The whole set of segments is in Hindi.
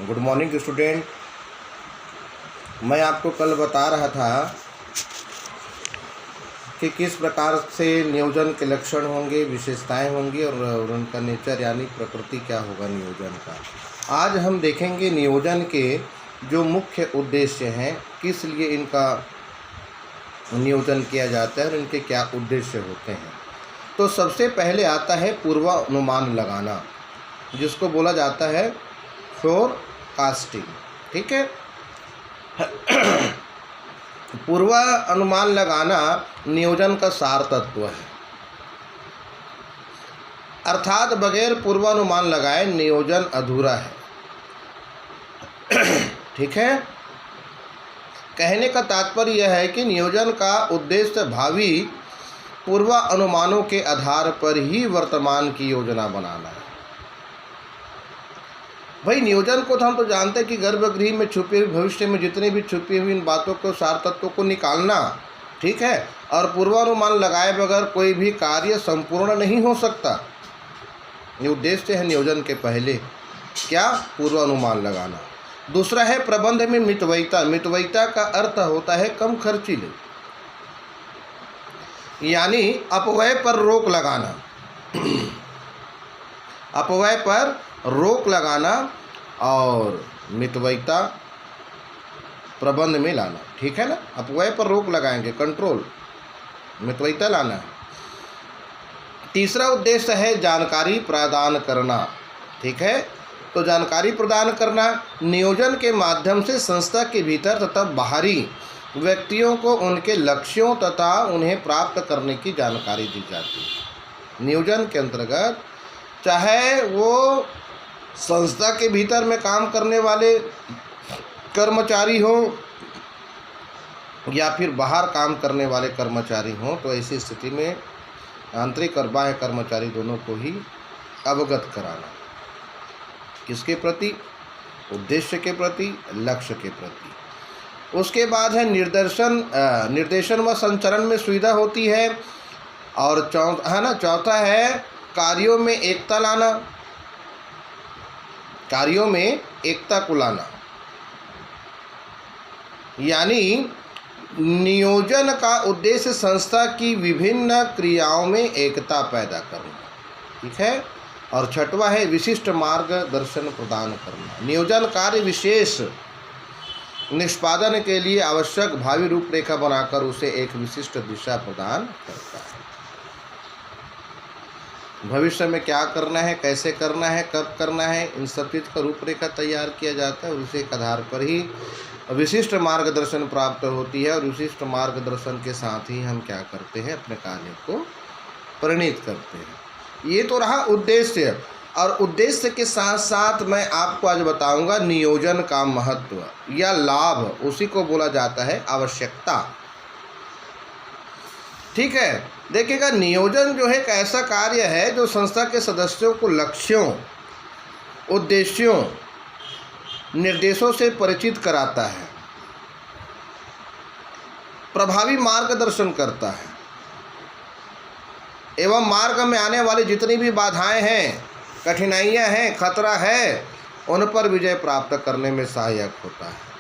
Good morning student. मैं आपको कल बता रहा था कि किस प्रकार से नियोजन के लक्षण होंगे, विशेषताएं होंगी और उनका नेचर यानी प्रकृति क्या होगा नियोजन का। आज हम देखेंगे नियोजन के जो मुख्य उद्देश्य हैं, किस लिए इनका नियोजन किया जाता है और इनके क्या उद्देश्य होते हैं। तो सबसे पहले आता है पूर्वानुमान लगाना, जिसको बोला जाता है फोरकास्टिंग। ठीक है, पूर्वानुमान लगाना नियोजन का सार तत्व है, अर्थात बगैर पूर्वानुमान लगाए नियोजन अधूरा है। ठीक है, कहने का तात्पर्य यह है कि नियोजन का उद्देश्य भावी पूर्वानुमानों के आधार पर ही वर्तमान की योजना बनाना है। भाई नियोजन को तो हम तो जानते हैं कि गर्भगृह में छुपी हुई, भविष्य में जितनी भी छुपी हुई इन बातों को, सार तत्वों को निकालना। ठीक है, और पूर्वानुमान लगाए बगैर कोई भी कार्य संपूर्ण नहीं हो सकता। ये उद्देश्य है नियोजन के पहले, क्या? पूर्वानुमान लगाना। दूसरा है प्रबंध में मितव्ययिता। मितव्ययिता का अर्थ होता है कम खर्चीले, यानी अपव्यय पर रोक लगाना। अपव्यय पर रोक लगाना और मितव्ययिता प्रबंध में लाना। ठीक है ना, अपव्यय पर रोक लगाएंगे, कंट्रोल, मितव्ययिता लाना है। तीसरा उद्देश्य है जानकारी प्रदान करना। ठीक है, तो जानकारी प्रदान करना नियोजन के माध्यम से संस्था के भीतर तथा बाहरी व्यक्तियों को उनके लक्ष्यों तथा उन्हें प्राप्त करने की जानकारी दी जाती है। नियोजन के अंतर्गत चाहे वो संस्था के भीतर में काम करने वाले कर्मचारी हो या फिर बाहर काम करने वाले कर्मचारी हों, तो ऐसी स्थिति में आंतरिक और बाह्य कर्मचारी दोनों को ही अवगत कराना। किसके प्रति? उद्देश्य के प्रति, लक्ष्य के प्रति। उसके बाद है निर्देशन व संचरण में सुविधा होती है। और चौथा है कार्यों में एकता लाना, कार्यों में एकता को लाना, यानी नियोजन का उद्देश्य संस्था की विभिन्न क्रियाओं में एकता पैदा करना। ठीक है, और छठवां है विशिष्ट मार्गदर्शन प्रदान करना। नियोजन कार्य विशेष निष्पादन के लिए आवश्यक भावी रूपरेखा बनाकर उसे एक विशिष्ट दिशा प्रदान करता है। भविष्य में क्या करना है, कैसे करना है, कब करना है, इन सब चीज़ का रूपरेखा तैयार किया जाता है और उसी के आधार पर ही विशिष्ट मार्गदर्शन प्राप्त होती है। और विशिष्ट मार्गदर्शन के साथ ही हम क्या करते हैं, अपने कार्य को परिणित करते हैं। ये तो रहा उद्देश्य, और उद्देश्य के साथ साथ मैं आपको आज बताऊंगा नियोजन का महत्व या लाभ, उसी को बोला जाता है आवश्यकता। ठीक है, देखिएगा नियोजन जो है एक ऐसा कार्य है जो संस्था के सदस्यों को लक्ष्यों, उद्देश्यों, निर्देशों से परिचित कराता है, प्रभावी मार्गदर्शन करता है एवं मार्ग में आने वाली जितनी भी बाधाएं हैं, कठिनाइयां हैं, खतरा है, उन पर विजय प्राप्त करने में सहायक होता है।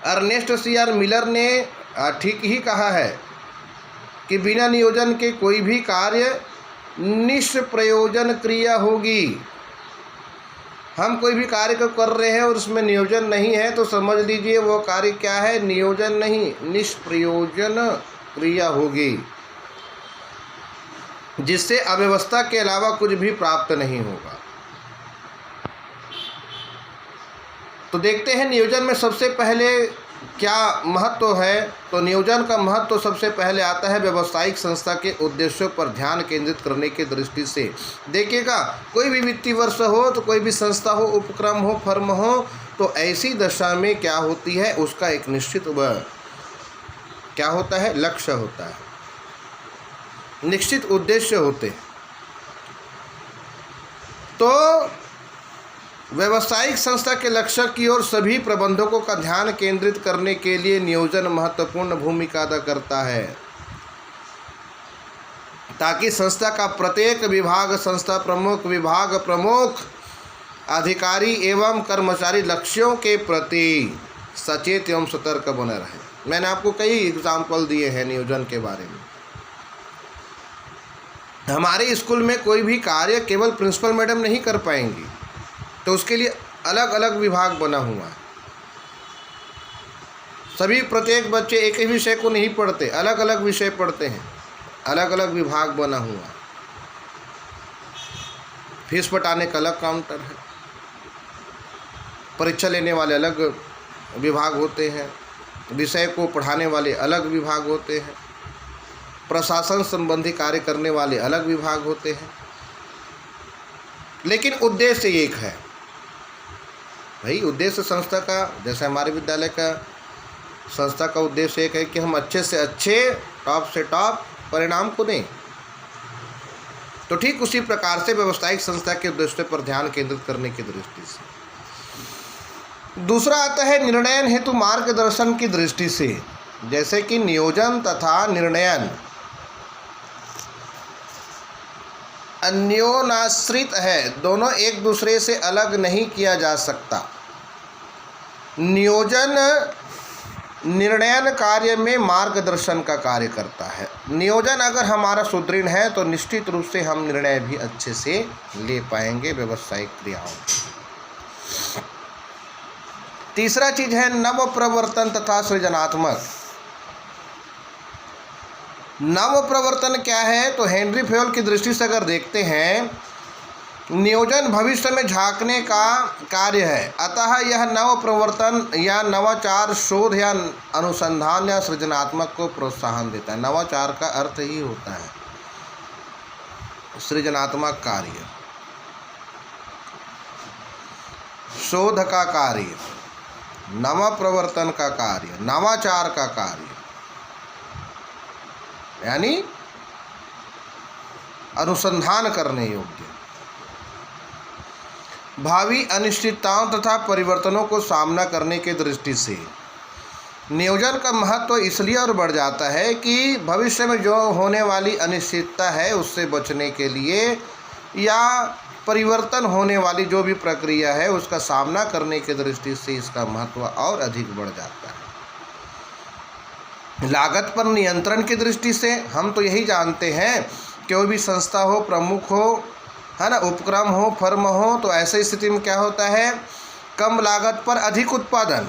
Ernest CR. मिलर ने ठीक ही कहा है कि बिना नियोजन के कोई भी कार्य निष्प्रयोजन क्रिया होगी। हम कोई भी कार्य को कर रहे हैं और उसमें नियोजन नहीं है तो समझ लीजिए वो कार्य क्या है, नियोजन नहीं, निष्प्रयोजन क्रिया होगी, जिससे अव्यवस्था के अलावा कुछ भी प्राप्त नहीं होगा। तो देखते हैं नियोजन में सबसे पहले क्या महत्व है। तो नियोजन का महत्व सबसे पहले आता है व्यावसायिक संस्था के उद्देश्यों पर ध्यान केंद्रित करने की दृष्टि से। देखिएगा कोई भी वित्तीय वर्ष हो, तो कोई भी संस्था हो, उपक्रम हो, फर्म हो, तो ऐसी दशा में क्या होती है, उसका एक निश्चित क्या होता है, लक्ष्य होता है, निश्चित उद्देश्य होते हैं। तो व्यावसायिक संस्था के लक्ष्य की ओर सभी प्रबंधकों का ध्यान केंद्रित करने के लिए नियोजन महत्वपूर्ण भूमिका अदा करता है, ताकि संस्था का प्रत्येक विभाग, संस्था प्रमुख, विभाग प्रमुख अधिकारी एवं कर्मचारी लक्ष्यों के प्रति सचेत एवं सतर्क बने रहे। मैंने आपको कई एग्जाम्पल दिए हैं नियोजन के बारे में। हमारे स्कूल में कोई भी कार्य केवल प्रिंसिपल मैडम नहीं कर पाएंगी, तो उसके लिए अलग अलग विभाग बना हुआ है। सभी प्रत्येक बच्चे एक ही विषय को नहीं पढ़ते, अलग अलग विषय पढ़ते हैं, अलग अलग विभाग बना हुआ है। फीस पटाने का अलग काउंटर है, परीक्षा लेने वाले अलग विभाग होते हैं, विषय को पढ़ाने वाले अलग विभाग होते हैं, प्रशासन संबंधी कार्य करने वाले अलग विभाग होते हैं, लेकिन उद्देश्य एक है भाई। उद्देश्य संस्था का, जैसे हमारे विद्यालय का संस्था का उद्देश्य एक है कि हम अच्छे से अच्छे, टॉप से टॉप परिणाम को दें। तो ठीक उसी प्रकार से व्यावसायिक संस्था के उद्देश्य पर ध्यान केंद्रित करने की दृष्टि से। दूसरा आता है निर्णयन हेतु मार्गदर्शन की दृष्टि से, जैसे कि नियोजन तथा निर्णयन अन्योन्याश्रित है, दोनों एक दूसरे से अलग नहीं किया जा सकता। नियोजन निर्णयन कार्य में मार्गदर्शन का कार्य करता है। नियोजन अगर हमारा सुदृढ़ है तो निश्चित रूप से हम निर्णय भी अच्छे से ले पाएंगे व्यावसायिक क्रियाओं। तीसरा चीज है नव प्रवर्तन तथा सृजनात्मक। नव प्रवर्तन क्या है? तो हेनरी फेयोल की दृष्टि से अगर देखते हैं, नियोजन भविष्य में झांकने का कार्य है, अतः यह नव प्रवर्तन या नवाचार शोध या अनुसंधान या सृजनात्मक को प्रोत्साहन देता है। नवाचार का अर्थ ही होता है सृजनात्मक कार्य, शोध का कार्य, नव प्रवर्तन का कार्य, नवाचार का कार्य, यानी अनुसंधान करने योग्य। भावी अनिश्चितताओं तथा परिवर्तनों को सामना करने की दृष्टि से नियोजन का महत्व इसलिए और बढ़ जाता है कि भविष्य में जो होने वाली अनिश्चितता है उससे बचने के लिए या परिवर्तन होने वाली जो भी प्रक्रिया है उसका सामना करने की दृष्टि से इसका महत्व और अधिक बढ़ जाता है। लागत पर नियंत्रण की दृष्टि से हम तो यही जानते हैं, कोई भी संस्था हो, प्रमुख हो, है ना, उपक्रम हो, फर्म हो, तो ऐसी स्थिति में क्या होता है, कम लागत पर अधिक उत्पादन।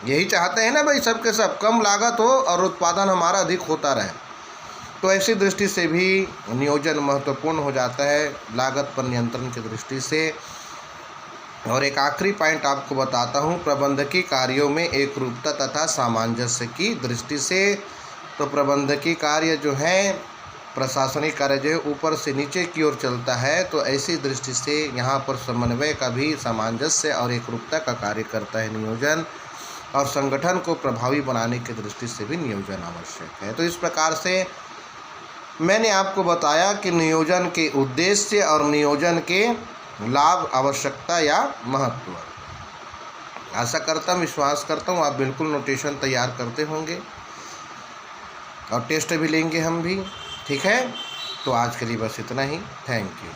यही चाहते हैं ना भाई, सबके सब कम लागत हो और उत्पादन हमारा अधिक होता रहे। तो ऐसी दृष्टि से भी नियोजन महत्वपूर्ण हो जाता है लागत पर नियंत्रण की दृष्टि से। और एक आखिरी पॉइंट आपको बताता हूँ, प्रबंधकीय कार्यों में एकरूपता तथा सामंजस्य की दृष्टि से। तो प्रबंधकीय कार्य जो है, प्रशासनिक कार्य जो है ऊपर से नीचे की ओर चलता है, तो ऐसी दृष्टि से यहाँ पर समन्वय का भी, सामंजस्य और एकरूपता का कार्य करता है नियोजन। और संगठन को प्रभावी बनाने की दृष्टि से भी नियोजन आवश्यक है। तो इस प्रकार से मैंने आपको बताया कि नियोजन के उद्देश्य और नियोजन के लाभ, आवश्यकता या महत्व। आशा करता हूँ, विश्वास करता हूँ आप बिल्कुल नोटेशन तैयार करते होंगे और टेस्ट भी लेंगे हम भी, ठीक है। तो आज के लिए बस इतना ही। Thank you.